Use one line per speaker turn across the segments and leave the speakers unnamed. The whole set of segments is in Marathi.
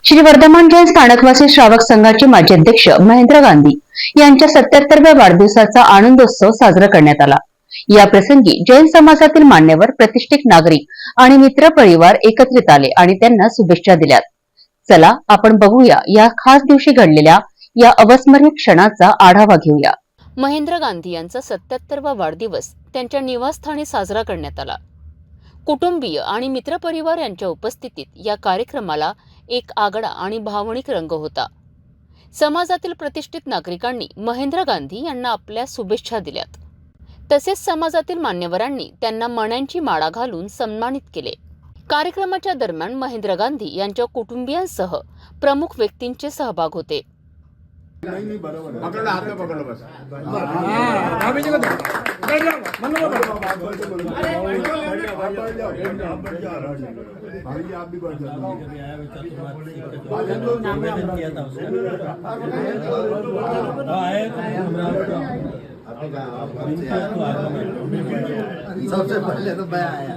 श्री वर्धमान जैन स्थानकवासी श्रावक संघाचे माजी अध्यक्ष महेंद्र गांधी यांच्या 77व्या वाढदिवसाचा आनंदोत्सव साजरा करण्यात आला। या प्रसंगी जैन समाजातील मान्यवर, प्रतिष्ठित नागरिक आणि मित्र परिवार एकत्रित आले आणि त्यांना शुभेच्छा दिल्यात। चला आपण बघूया या खास दिवशी घडलेल्या या अविस्मरणीय क्षणाचा आढावा घेऊया।
महेंद्र गांधी यांचा 77वा वाढदिवस त्यांच्या निवासस्थानी साजरा करण्यात आला। कुटुंबीय आणि मित्रपरिवार यांच्या उपस्थितीत या कार्यक्रमाला एक आगळा आणि भावनिक रंग होता। समाजातील प्रतिष्ठित नागरिकांनी महेंद्र गांधी यांना आपल्या शुभेच्छा दिल्यात। तसेच समाजातील मान्यवरांनी त्यांना मण्यांची माळा घालून सन्मानित केले। कार्यक्रमाच्या दरम्यान महेंद्र गांधी यांच्या कुटुंबियांसह प्रमुख व्यक्तींचे सहभाग होते।
सबसे पहले तो मैं आया।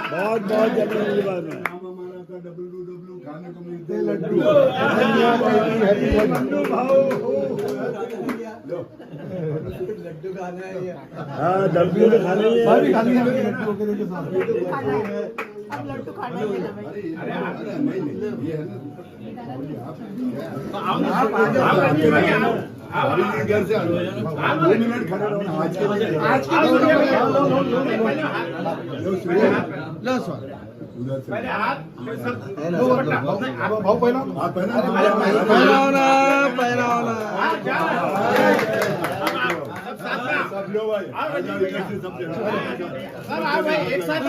बहुत बहुत धन्यवाद। डब्ल्यू खाने को मिलते लड्डू। लड्डू खाने हाँ डब्ल्यू तो खाने ही खाने लड्डू के साथ अब लड्डू खाने आप घर से 2 मिनट खड़ा रहो। आज लो सर पहले हाथ भाव पहना सब लो भाई एक साथ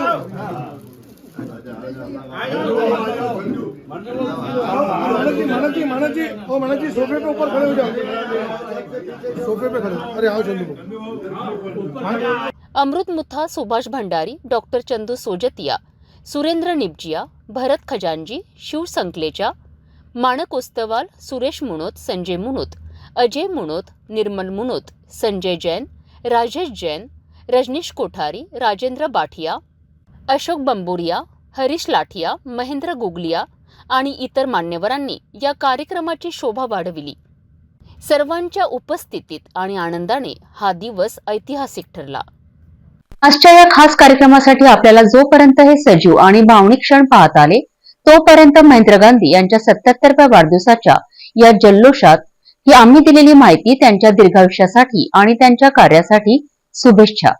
मनन जी सोफे पे ऊपर खड़े हो जाओ। सोफे पे खड़े। अरे आओ चंदू।
अमृत मुथा, सुभाष भंडारी, डॉक्टर चंदू सोजतिया, सुरेंद्र निबजिया, भरत खजांजी, शिव संकलेचा, माणक ओस्तवाल, सुरेश मुनोत, संजय मुनोत, अजय मुनोत, निर्मल मुनोत, संजय जैन, राजेश जैन, रजनीश कोठारी, राजेंद्र बाठिया, अशोक बंबोरिया, हरीश लाठिया, महेंद्र गुगलिया आणि इतर मान्यवरांनी या कार्यक्रमाची शोभा वाढविली। सर्वांच्या उपस्थितीत आणि आनंदाने हा दिवस ऐतिहासिक ठरला।
आजच्या या खास कार्यक्रमासाठी आपल्याला जोपर्यंत हे सजीव आणि भावनिक क्षण पाहता आले, तोपर्यंत महेंद्र गांधी यांच्या 77व्या वाढदिवसाच्या या जल्लोषात ही आम्ही दिलेली माहिती त्यांच्या दीर्घायुष्यासाठी आणि त्यांच्या कार्यासाठी शुभेच्छा।